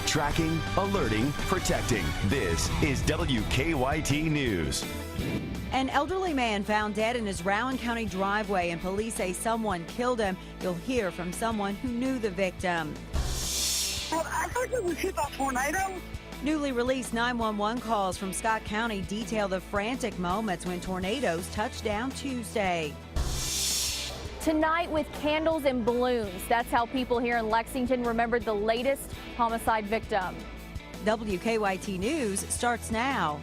Tracking, alerting, protecting. This is WKYT News. An elderly man found dead in his Rowan County driveway, and police say someone killed him. You'll hear from someone who knew the victim. Well, I thought it was hit by a tornado. Newly released 911 calls from Scott County detail the frantic moments when tornadoes touched down Tuesday. Tonight with candles and balloons. That's how people here in Lexington remembered the latest homicide victim. WKYT News starts now.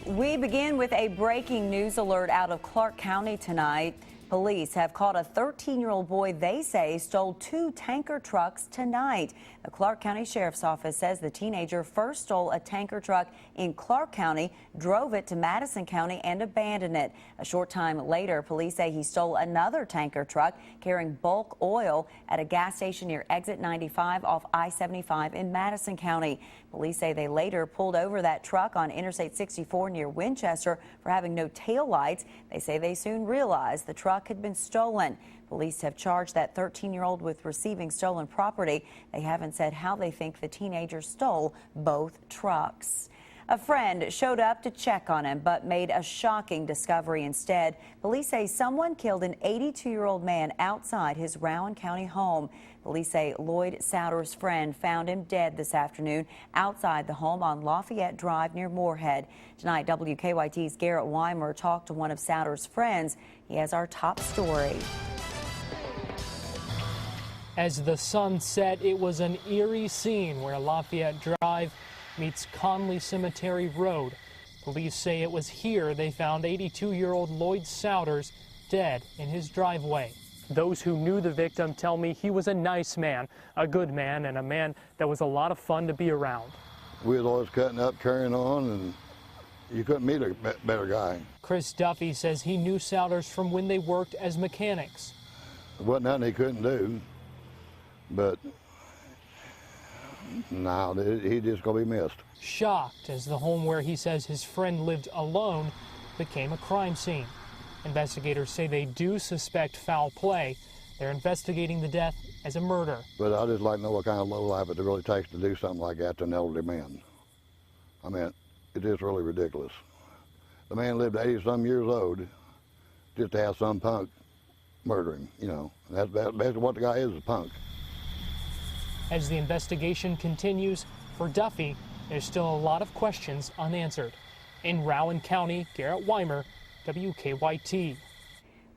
We begin with a breaking news alert out of Clark County tonight. Police have caught a 13-year-old boy they say stole 2 tanker trucks tonight. The Clark County Sheriff's Office says the teenager first stole a tanker truck in Clark County, drove it to Madison County, and abandoned it. A short time later, police say he stole another tanker truck carrying bulk oil at a gas station near Exit 95 off I-75 in Madison County. Police say they later pulled over that truck on Interstate 64 near Winchester for having no taillights. They say they soon realized the truck had been stolen. Police have charged that 13-year-old with receiving stolen property. They haven't said how they think the teenager stole both trucks. A friend showed up to check on him, but made a shocking discovery instead. Police say someone killed an 82-year-old man outside his Rowan County home. Police say Lloyd Souter's friend found him dead this afternoon outside the home on Lafayette Drive near Moorhead. Tonight, WKYT's Garrett Weimer talked to one of Souter's friends. He has our top story. As the sun set, it was an eerie scene where Lafayette Drive meets Conley Cemetery Road. Police say it was here they found 82-year-old Lloyd Souters dead in his driveway. Those who knew the victim tell me he was a nice man, a good man, and a man that was a lot of fun to be around. We was always cutting up, carrying on, and you couldn't meet a better guy. Chris Duffy says he knew Souters from when they worked as mechanics. There wasn't nothing he couldn't do, but no, he's just going to be missed. Shocked as the home where he says his friend lived alone became a crime scene. Investigators say they do suspect foul play. They're investigating the death as a murder. But I'd just like to know what kind of lowlife it really takes to do something like that to an elderly man. I mean, it is really ridiculous. The man lived 80-some years old just to have some punk murder him, you know. That's basically what the guy is, a punk. As the investigation continues, for Duffy, there's still a lot of questions unanswered. In Rowan County, Garrett Weimer, WKYT.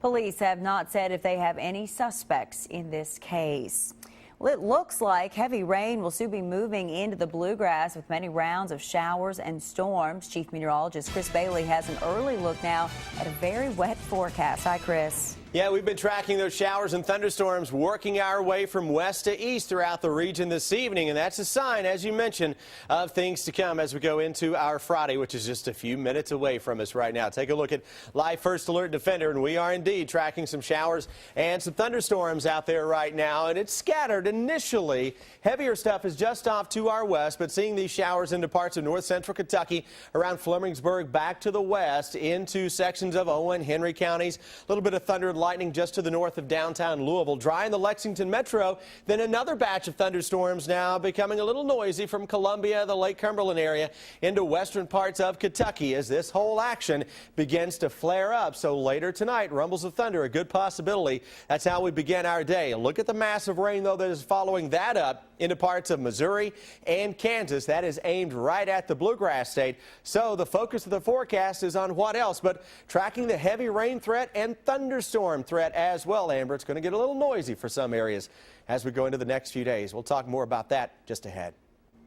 Police have not said if they have any suspects in this case. Well, it looks like heavy rain will soon be moving into the bluegrass with many rounds of showers and storms. Chief Meteorologist Chris Bailey has an early look now at a very wet forecast. Hi, Chris. Yeah, we've been tracking those showers and thunderstorms working our way from west to east throughout the region this evening, and that's a sign, as you mentioned, of things to come as we go into our Friday, which is just a few minutes away from us right now. Take a look at Live First Alert Defender, and we are indeed tracking some showers and some thunderstorms out there right now, and it's scattered initially. Heavier stuff is just off to our west, but seeing these showers into parts of north central Kentucky, around Flemingsburg, back to the west, into sections of Owen, Henry counties, a little bit of thunder and lightning just to the north of downtown Louisville. Dry in the Lexington metro. Then another batch of thunderstorms now becoming a little noisy from Columbia, the Lake Cumberland area, into western parts of Kentucky as this whole action begins to flare up. So later tonight, rumbles of thunder, a good possibility. That's how we begin our day. Look at the massive rain, though, that is following that up into parts of Missouri and Kansas. That is aimed right at the bluegrass state. So the focus of the forecast is on what else but tracking the heavy rain threat and thunderstorm threat as well, Amber. It's going to get a little noisy for some areas as we go into the next few days. We'll talk more about that just ahead.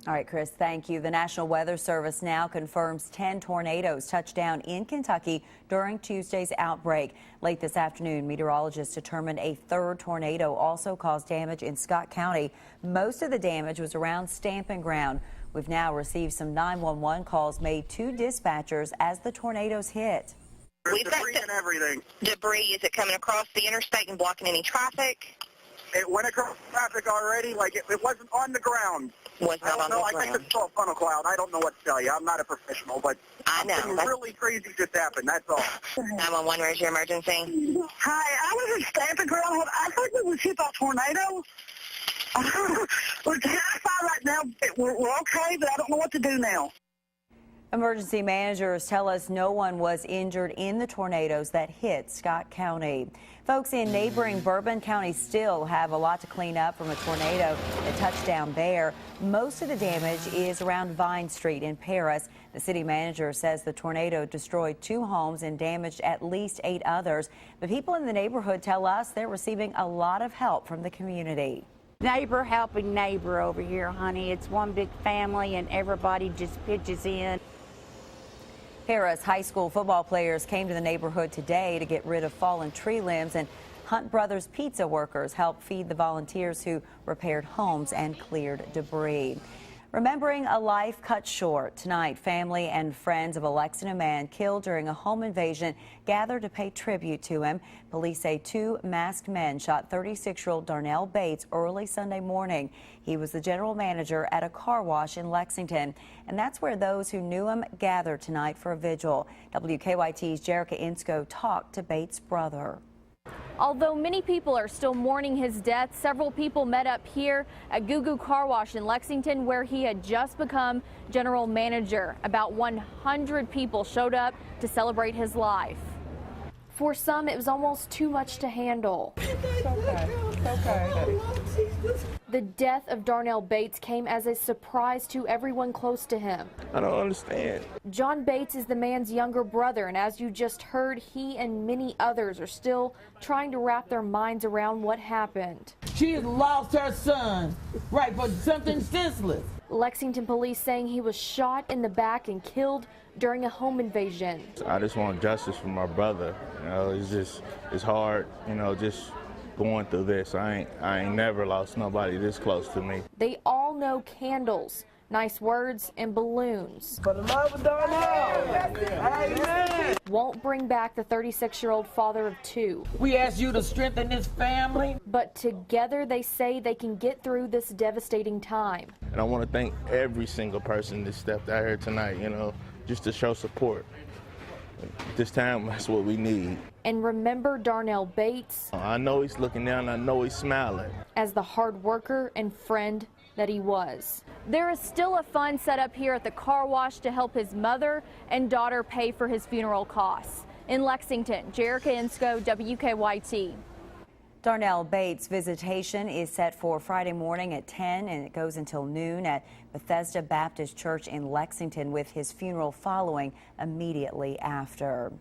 All right, Chris, thank you. The National Weather Service now confirms 10 tornadoes touched down in Kentucky during Tuesday's outbreak. Late this afternoon, meteorologists determined a third tornado also caused damage in Scott County. Most of the damage was around Stamping Ground. We've now received some 911 calls made to dispatchers as the tornadoes hit. We've got debris and everything. Debris, is it coming across the interstate and blocking any traffic? It went across traffic already, like it wasn't on the ground. Was not on the ground. I just saw a funnel cloud. I don't know what to tell you. I'm not a professional, but I know. Something really crazy just happened, that's all. 911, where's your emergency? Hi, I was in Stamping Ground. I thought it was hit by a tornado. We're terrified right now we're okay, but I don't know what to do now. Emergency managers tell us no one was injured in the tornadoes that hit Scott County. Folks in neighboring Bourbon County still have a lot to clean up from a tornado that touched down there. Most of the damage is around Vine Street in Paris. The city manager says the tornado destroyed 2 homes and damaged at least 8 others. But people in the neighborhood tell us they're receiving a lot of help from the community. Neighbor helping neighbor over here, honey. It's one big family and everybody just pitches in. Paris high school football players came to the neighborhood today to get rid of fallen tree limbs, and Hunt Brothers pizza workers helped feed the volunteers who repaired homes and cleared debris. Remembering a life cut short, tonight family and friends of a Lexington man killed during a home invasion gathered to pay tribute to him. Police say 2 masked men shot 36-year-old Darnell Bates early Sunday morning. He was the general manager at a car wash in Lexington, and that's where those who knew him gathered tonight for a vigil. WKYT's Jerica Insko talked to Bates' brother. Although many people are still mourning his death, several people met up here at Goo Goo Car Wash in Lexington, where he had just become general manager. About 100 people showed up to celebrate his life. For some, it was almost too much to handle. It's okay. It's okay. The death of Darnell Bates came as a surprise to everyone close to him. I don't understand. John Bates is the man's younger brother, and as you just heard, he and many others are still trying to wrap their minds around what happened. She has lost her son, right, for something senseless. Lexington police saying he was shot in the back and killed during a home invasion. I just want justice for my brother. You know, it's hard, you know, just going through this. I ain't never lost nobody this close to me. They all know candles, nice words, and balloons. For the love of Darnell. Amen. Won't bring back the 36-year-old father of 2. We ask you to strengthen this family. But together they say they can get through this devastating time. And I want to thank every single person that stepped out here tonight, you know, just to show support. This time, that's what we need. And remember Darnell Bates. I know he's looking down, I know he's smiling. As the hard worker and friend that he was. There is still a fund set up here at the car wash to help his mother and daughter pay for his funeral costs. In Lexington, Jerica Insko, WKYT. Darnell Bates' visitation is set for Friday morning at 10, and it goes until noon at Bethesda Baptist Church in Lexington, with his funeral following immediately after.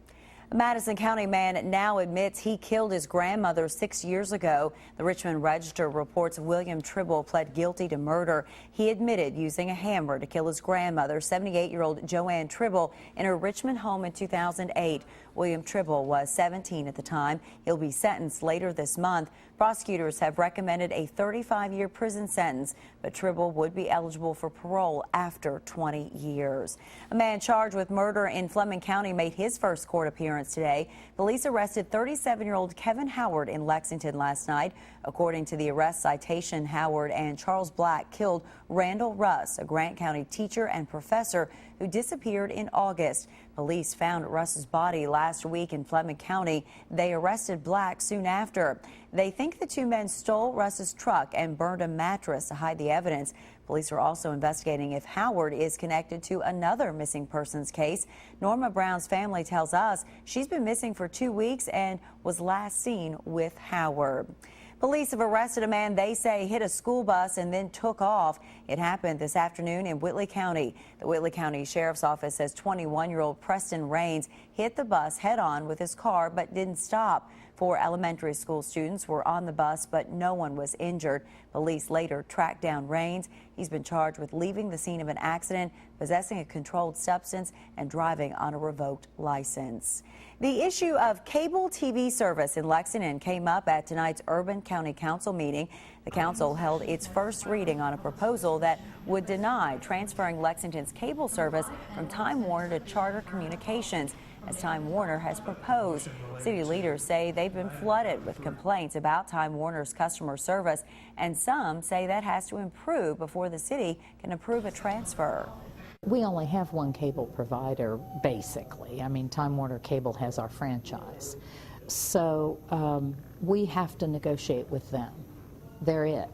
A Madison County man now admits he killed his grandmother 6 years ago. The Richmond Register reports William Tribble pled guilty to murder. He admitted using a hammer to kill his grandmother, 78-year-old Joanne Tribble, in her Richmond home in 2008. William Tribble was 17 at the time. He'll be sentenced later this month. Prosecutors have recommended a 35-year prison sentence, but Tribble would be eligible for parole after 20 years. A man charged with murder in Fleming County made his first court appearance today. Police arrested 37-year-old Kevin Howard in Lexington last night. According to the arrest citation, Howard and Charles Black killed Randall Russ, a Grant County teacher and professor who disappeared in August. Police found Russ's body last week in Fleming County. They arrested Black soon after. They think the 2 men stole Russ's truck and burned a mattress to hide the evidence. Police are also investigating if Howard is connected to another missing persons case. Norma Brown's family tells us she's been missing for 2 weeks and was last seen with Howard. Police have arrested a man they say hit a school bus and then took off. It happened this afternoon in Whitley County. The Whitley County Sheriff's Office says 21-year-old Preston Rains hit the bus head-on with his car but didn't stop. 4 elementary school students were on the bus, but no one was injured. Police later tracked down Rains. He's been charged with leaving the scene of an accident, possessing a controlled substance, and driving on a revoked license. The issue of cable TV service in Lexington came up at tonight's Urban County Council meeting. The council held its first reading on a proposal that would deny transferring Lexington's cable service from Time Warner to Charter Communications, as Time Warner has proposed. City leaders say they've been flooded with complaints about Time Warner's customer service, and some say that has to improve before the city can approve a transfer. We only have one cable provider, basically. I mean, Time Warner Cable has our franchise. So we have to negotiate with them. They're it.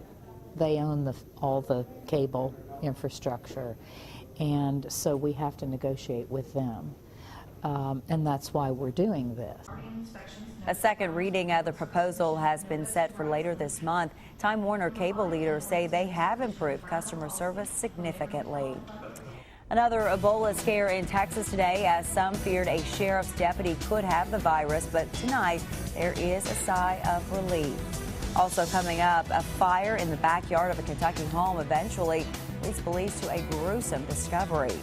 They own all the cable infrastructure, and so we have to negotiate with them. And that's why we're doing this. A second reading of the proposal has been set for later this month. Time Warner cable leaders say they have improved customer service significantly. Another Ebola scare in Texas today, as some feared a sheriff's deputy could have the virus, but tonight there is a sigh of relief. Also coming up, a fire in the backyard of a Kentucky home eventually leads police to a gruesome discovery.